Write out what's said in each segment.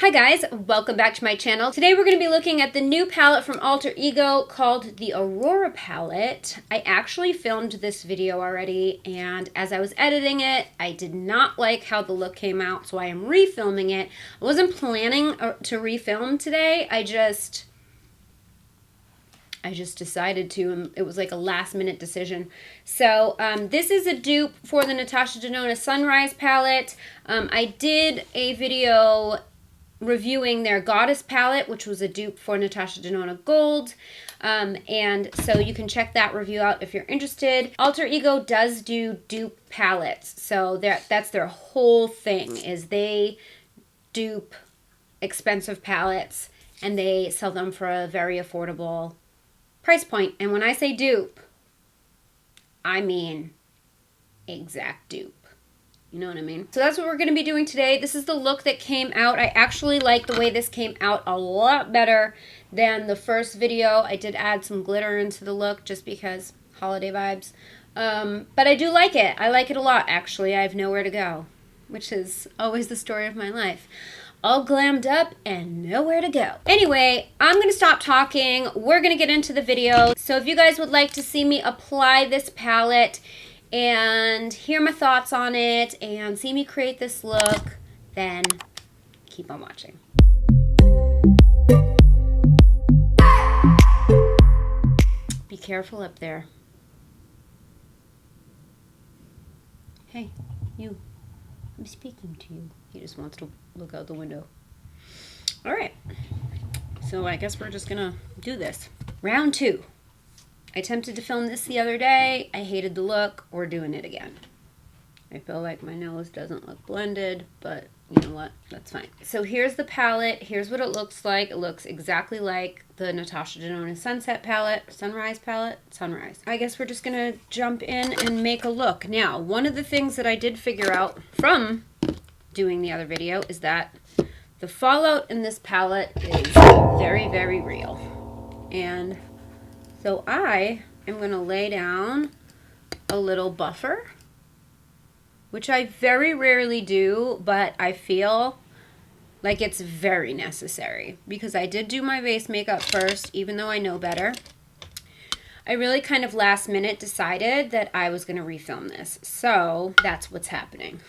Hi guys, welcome back to my channel. Today we're going to be looking at the new palette from Alter Ego called the Aurora palette. I actually filmed this video already, and as I was editing it, I did not like how the look came out, so I am refilming it. I wasn't planning to refilm today. I just decided to, and it was like a last minute decision. So this is a dupe for the NATASHA DENONA Sunrise palette. I did a video reviewing their Goddess palette, which was a dupe for NATASHA DENONA Gold. And so you can check that review out if you're interested. Alter Ego does do dupe palettes. So that's their whole thing, is they dupe expensive palettes and they sell them for a very affordable price point. And when I say dupe, I mean exact dupe. You know what I mean? So that's what we're going to be doing today. This is the look that came out. I actually like the way this came out a lot better than the first video. I did add some glitter into the look just because holiday vibes. But I do like it. I like it a lot, actually. I have nowhere to go, which is always the story of my life. All glammed up and nowhere to go. Anyway, I'm going to stop talking. We're going to get into the video. So if you guys would like to see me apply this palette and hear my thoughts on it and see me create this look, then keep on watching. Be careful up there. Hey, you. I'm speaking to you. He just wants to look out the window. All right. So I guess we're just gonna do this. Round 2. I attempted to film this the other day. I hated the look. We're doing it again. I feel like my nose doesn't look blended, but you know what? That's fine. So here's the palette. Here's what it looks like. It looks exactly like the NATASHA DENONA Sunset palette, Sunrise palette, Sunrise. I guess we're just gonna jump in and make a look. Now, one of the things that I did figure out from doing the other video is that the fallout in this palette is very, very real. And so I am going to lay down a little buffer, which I very rarely do, but I feel like it's very necessary because I did do my base makeup first, even though I know better. I really kind of last minute decided that I was going to refilm this. So that's what's happening.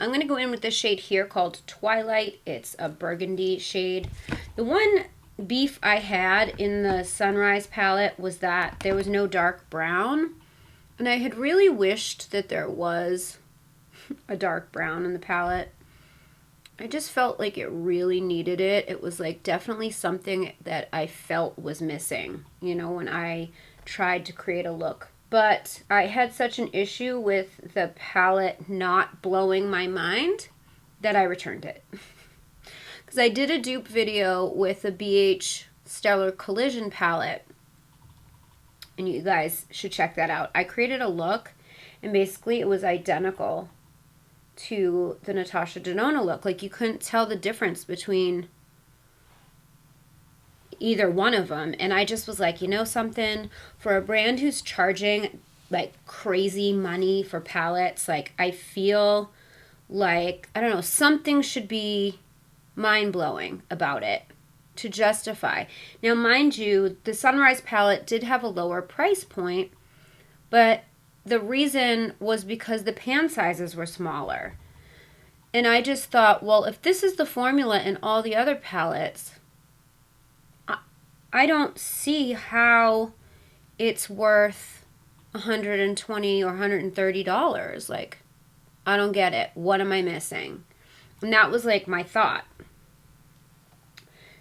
I'm going to go in with this shade here called Twilight. It's a burgundy shade. The one beef I had in the Sunrise palette was that there was no dark brown. And I had really wished that there was a dark brown in the palette. I just felt like it really needed it. It was like definitely something that I felt was missing, you know, when I tried to create a look. But I had such an issue with the palette not blowing my mind that I returned it. Because I did a dupe video with the BH Stellar Collision palette. And you guys should check that out. I created a look, and basically it was identical to the NATASHA DENONA look. Like, you couldn't tell the difference between either one of them. And I just was like, you know something, for a brand who's charging like crazy money for palettes, like I feel like, I don't know, something should be mind-blowing about it to justify. Now mind you, the Sunrise palette did have a lower price point, but the reason was because the pan sizes were smaller. And I just thought, well, if this is the formula in all the other palettes, I don't see how it's worth $120 or $130. Like, I don't get it. What am I missing? And that was like my thought.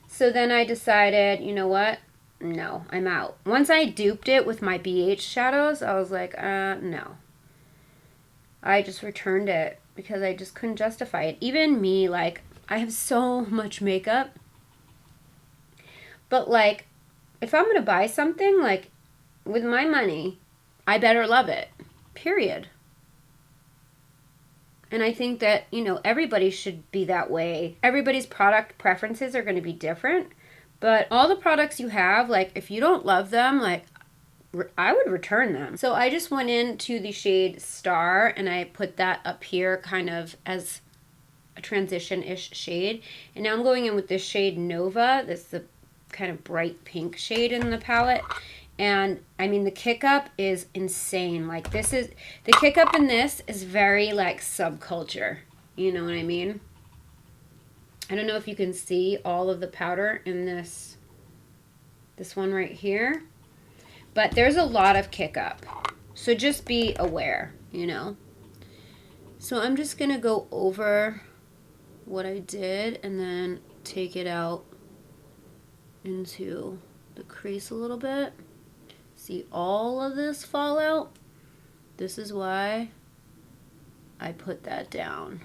So then I decided, you know what? No, I'm out. Once I duped it with my BH shadows, I was like, no. I just returned it because I just couldn't justify it. Even me, like, I have so much makeup. But, like, if I'm going to buy something, like, with my money, I better love it. Period. And I think that, you know, everybody should be that way. Everybody's product preferences are going to be different. But all the products you have, like, if you don't love them, like, I would return them. So I just went into the shade Star, and I put that up here kind of as a transition-ish shade. And now I'm going in with this shade Nova. This is the kind of bright pink shade in the palette. And I mean, the kick up is insane. Like, this is, the kick up in this is very like subculture. You know what I mean? I don't know if you can see all of the powder in this one right here, but there's a lot of kick up. So just be aware, you know? So I'm just gonna go over what I did and then take it out into the crease a little bit. See all of this fallout? This is why I put that down.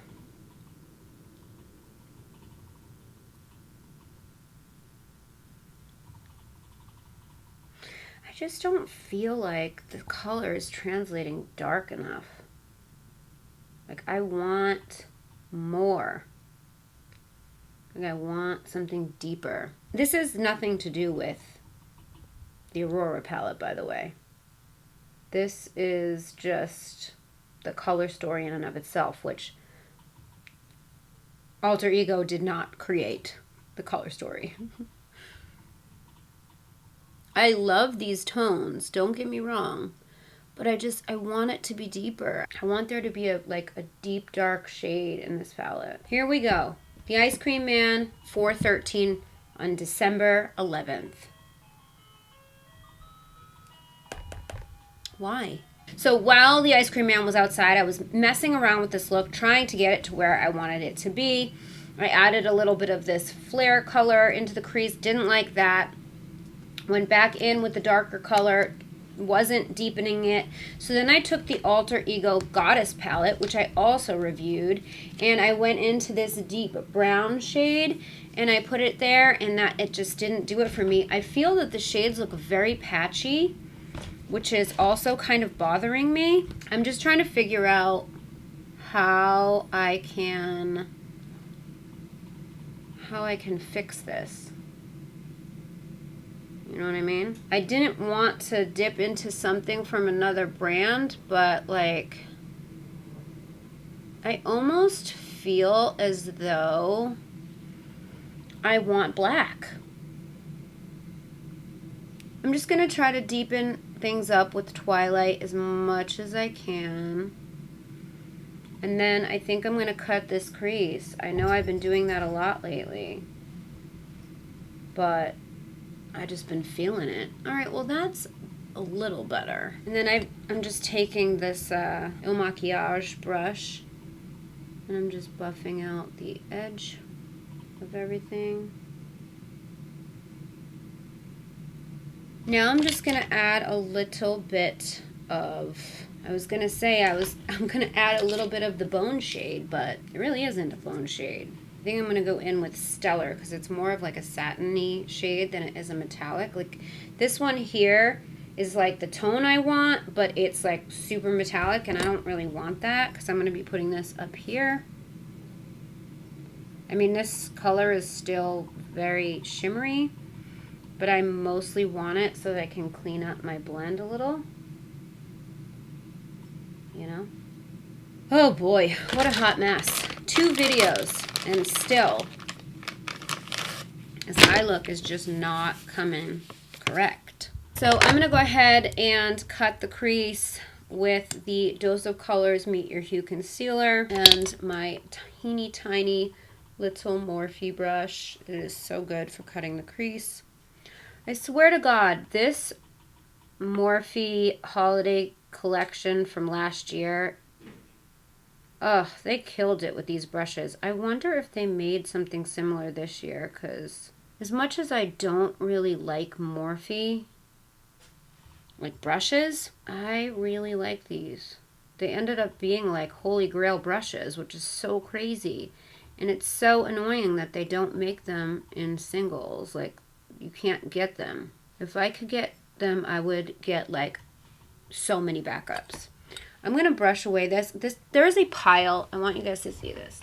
I just don't feel like the color is translating dark enough. Like, I want more. Like, I want something deeper. This has nothing to do with the Aurora palette, by the way. This is just the color story in and of itself, which Alter Ego did not create the color story. I love these tones, don't get me wrong, but I want it to be deeper. I want there to be a deep dark shade in this palette. Here we go. The Ice Cream Man 413 on December 11th. Why? So while the Ice Cream Man was outside, I was messing around with this look, trying to get it to where I wanted it to be. I added a little bit of this flare color into the crease, didn't like that. Went back in with the darker color, wasn't deepening it. So then I took the Alter Ego Goddess palette, which I also reviewed, and I went into this deep brown shade and I put it there, and that it just didn't do it for me. I feel that the shades look very patchy, which is also kind of bothering me. I'm just trying to figure out how I can fix this. You know what I mean? I didn't want to dip into something from another brand, but like, I almost feel as though I want black. I'm just gonna try to deepen things up with Twilight as much as I can. And then I think I'm gonna cut this crease. I know I've been doing that a lot lately, but I've just been feeling it. All right, well, that's a little better. And then I'm just taking this Il Maquillage brush, and I'm just buffing out the edge of everything. Now I'm just gonna add a little bit of, I'm gonna add a little bit of the bone shade, but it really isn't a bone shade. I think I'm going to go in with Stellar because it's more of like a satiny shade than it is a metallic. Like, this one here is like the tone I want, but it's like super metallic, and I don't really want that because I'm going to be putting this up here. I mean, this color is still very shimmery, but I mostly want it so that I can clean up my blend a little. You know? Oh boy, what a hot mess. 2 videos. And still, this eye look is just not coming correct. So I'm going to go ahead and cut the crease with the Dose of Colors Meet Your Hue Concealer and my teeny tiny little Morphe brush. It is so good for cutting the crease. I swear to God, this Morphe holiday collection from last year, ugh, they killed it with these brushes. I wonder if they made something similar this year, because as much as I don't really like Morphe, like brushes, I really like these. They ended up being like holy grail brushes, which is so crazy. And it's so annoying that they don't make them in singles. Like, you can't get them. If I could get them, I would get like so many backups. I'm going to brush away this. There is a pile. I want you guys to see this.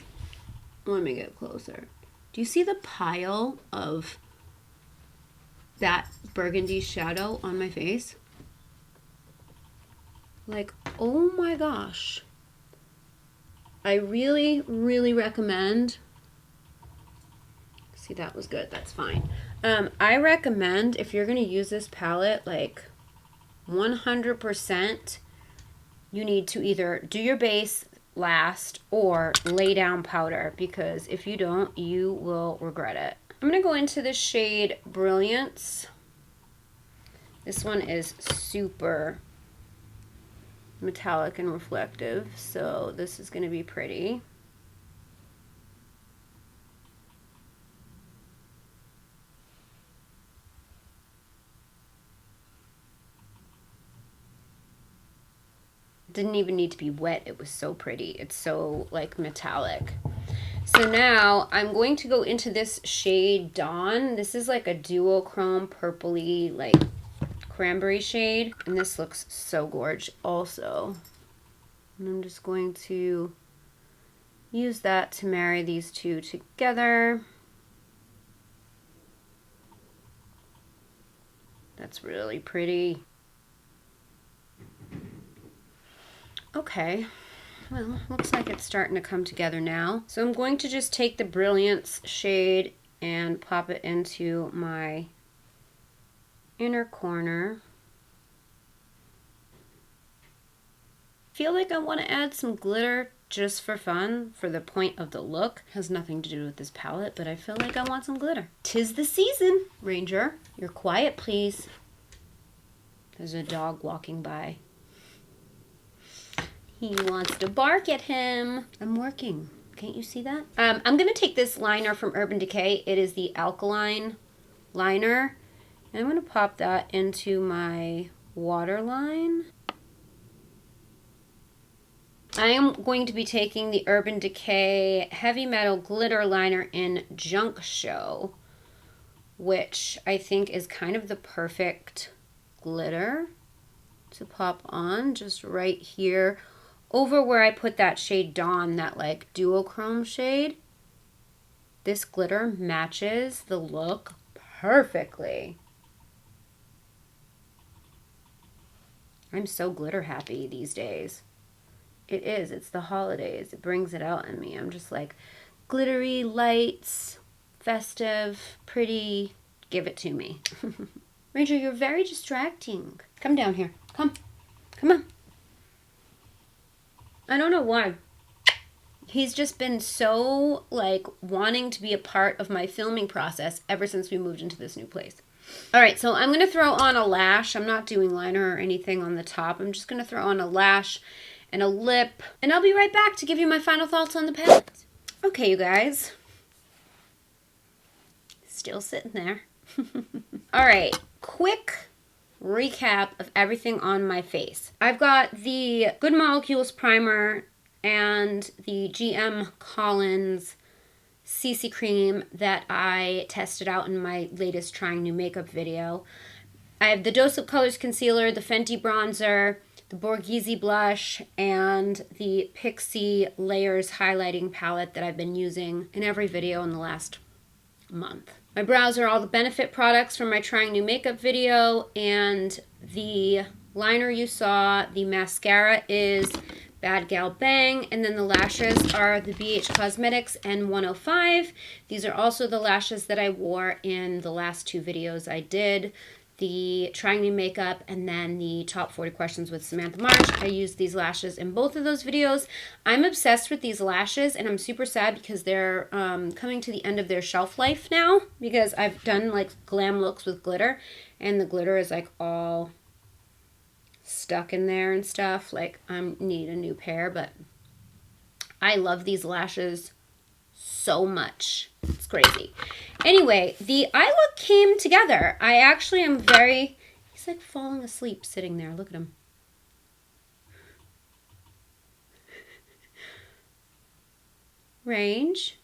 Let me get closer. Do you see the pile of that burgundy shadow on my face? Like, oh my gosh. I really, really recommend, see, that was good, that's fine. I recommend, if you're going to use this palette, like 100%, you need to either do your base last or lay down powder, because if you don't, you will regret it. I'm going to go into the shade Brilliance. This one is super metallic and reflective, so this is going to be pretty. Didn't even need to be wet. It was so pretty. It's so like metallic. So now I'm going to go into this shade Dawn. This is like a duochrome purpley like cranberry shade, and this looks so gorgeous also. And I'm just going to use that to marry these two together. That's really pretty. Okay, well, looks like it's starting to come together now. So I'm going to just take the Brilliance shade and pop it into my inner corner. Feel like I want to add some glitter just for fun, for the point of the look. Has nothing to do with this palette, but I feel like I want some glitter. 'Tis the season. Ranger, you're quiet, please. There's a dog walking by. He wants to bark at him. I'm working. Can't you see that? I'm going to take this liner from Urban Decay. It is the Alkaline liner. And I'm going to pop that into my waterline. I am going to be taking the Urban Decay Heavy Metal Glitter Liner in Junk Show, which I think is kind of the perfect glitter to pop on just right here over where I put that shade Dawn, that like duochrome shade. This glitter matches the look perfectly. I'm so glitter happy these days. It is. It's the holidays. It brings it out in me. I'm just like glittery, lights, festive, pretty. Give it to me. Ranger, you're very distracting. Come down here. Come. Come on. I don't know why. He's just been so like wanting to be a part of my filming process ever since we moved into this new place. All right, so I'm going to throw on a lash. I'm not doing liner or anything on the top. I'm just going to throw on a lash and a lip, and I'll be right back to give you my final thoughts on the palette. Okay, you guys. Still sitting there. All right, quick recap of everything on my face. I've got the Good Molecules primer and the GM Collins CC cream that I tested out in my latest trying new makeup video. I have the Dose of Colors concealer, the Fenty bronzer, the Borghese blush, and the Pixie Layers highlighting palette that I've been using in every video in the last month. My brows are all the Benefit products from my trying new makeup video, and the liner you saw, the mascara is Bad Gal Bang, and then the lashes are the BH Cosmetics N105. These are also the lashes that I wore in the last two videos I did, the trying new makeup and then the top 40 questions with Samantha March. I used these lashes in both of those videos. I'm obsessed with these lashes, and I'm super sad because they're coming to the end of their shelf life now, because I've done like glam looks with glitter, and the glitter is like all stuck in there and stuff. Like, I need a new pair, but I love these lashes so much. It's crazy. Anyway, the eye look came together. I actually am very... He's like falling asleep sitting there. Look at him. Range?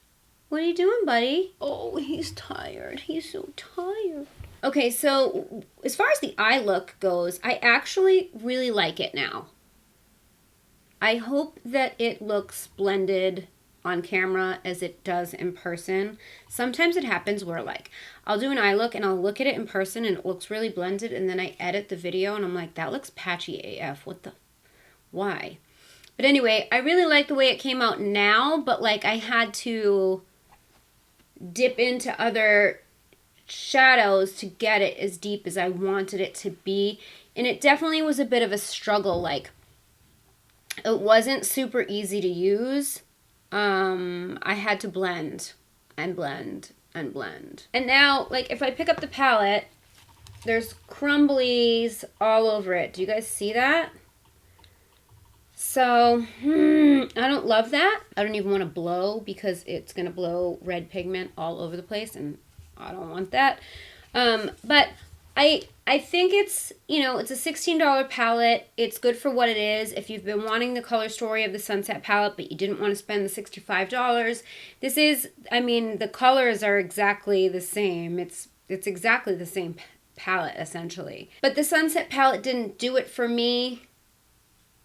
What are you doing, buddy? Oh, he's tired. He's so tired. Okay, so as far as the eye look goes, I actually really like it now. I hope that it looks blended on camera as it does in person. Sometimes it happens where like I'll do an eye look and I'll look at it in person and it looks really blended, and then I edit the video and I'm like, that looks patchy AF. What the? Why? But anyway, I really like the way it came out now, but like I had to dip into other shadows to get it as deep as I wanted it to be. And it definitely was a bit of a struggle. Like, it wasn't super easy to use. I had to blend and blend and blend. And now, like, if I pick up the palette, there's crumblies all over it. Do you guys see that? So, I don't love that. I don't even want to blow because it's going to blow red pigment all over the place, and I don't want that. But I think it's, you know, it's a $16 palette. It's good for what it is. If you've been wanting the color story of the Sunset palette, but you didn't want to spend the $65, this is, I mean, the colors are exactly the same. It's exactly the same palette, essentially. But the Sunset palette didn't do it for me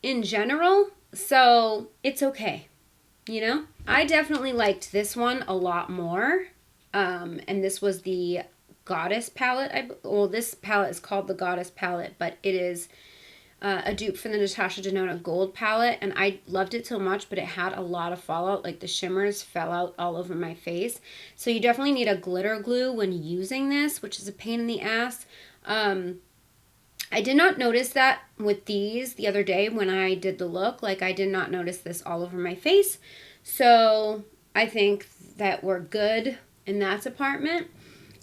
in general, so it's okay, you know? I definitely liked this one a lot more, and this was the Goddess palette. Well, this palette is called the Goddess palette, but it is a dupe for the NATASHA DENONA Gold palette, and I loved it so much, but it had a lot of fallout. Like, the shimmers fell out all over my face, so you definitely need a glitter glue when using this, which is a pain in the ass. I did not notice that with these the other day when I did the look. Like, I did not notice this all over my face. So I think that we're good in that department.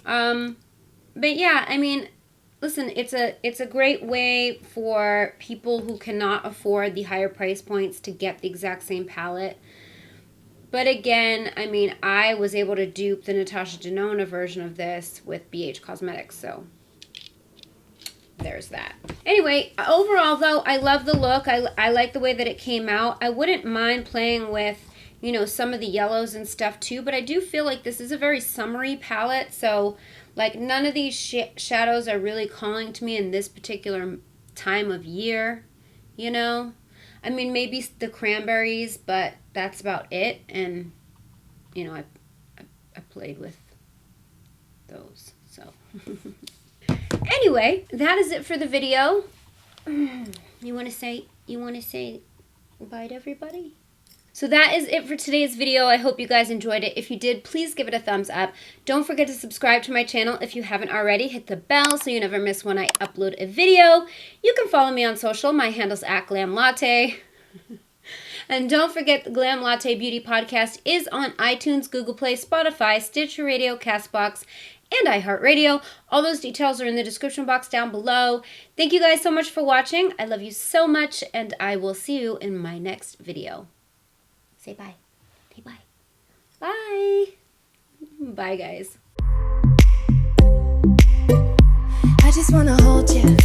But yeah, I mean, listen, it's a great way for people who cannot afford the higher price points to get the exact same palette. But again, I mean, I was able to dupe the NATASHA DENONA version of this with BH Cosmetics, so there's that. Anyway, overall though, I love the look. I like the way that it came out. I wouldn't mind playing with, you know, some of the yellows and stuff too, but I do feel like this is a very summery palette, so like none of these shadows are really calling to me in this particular time of year, you know? I mean, maybe the cranberries, but that's about it. And, you know, I played with those, so. Anyway, that is it for the video. You want to say bye to everybody? So that is it for today's video. I hope you guys enjoyed it. If you did, please give it a thumbs up. Don't forget to subscribe to my channel if you haven't already. Hit the bell so you never miss when I upload a video. You can follow me on social. My handle's @GlamLatte. And don't forget, the Glam Latte Beauty Podcast is on iTunes, Google Play, Spotify, Stitcher Radio, CastBox, and iHeartRadio. All those details are in the description box down below. Thank you guys so much for watching. I love you so much, and I will see you in my next video. Say bye. Say bye. Bye. Bye, guys. I just wanna hold you.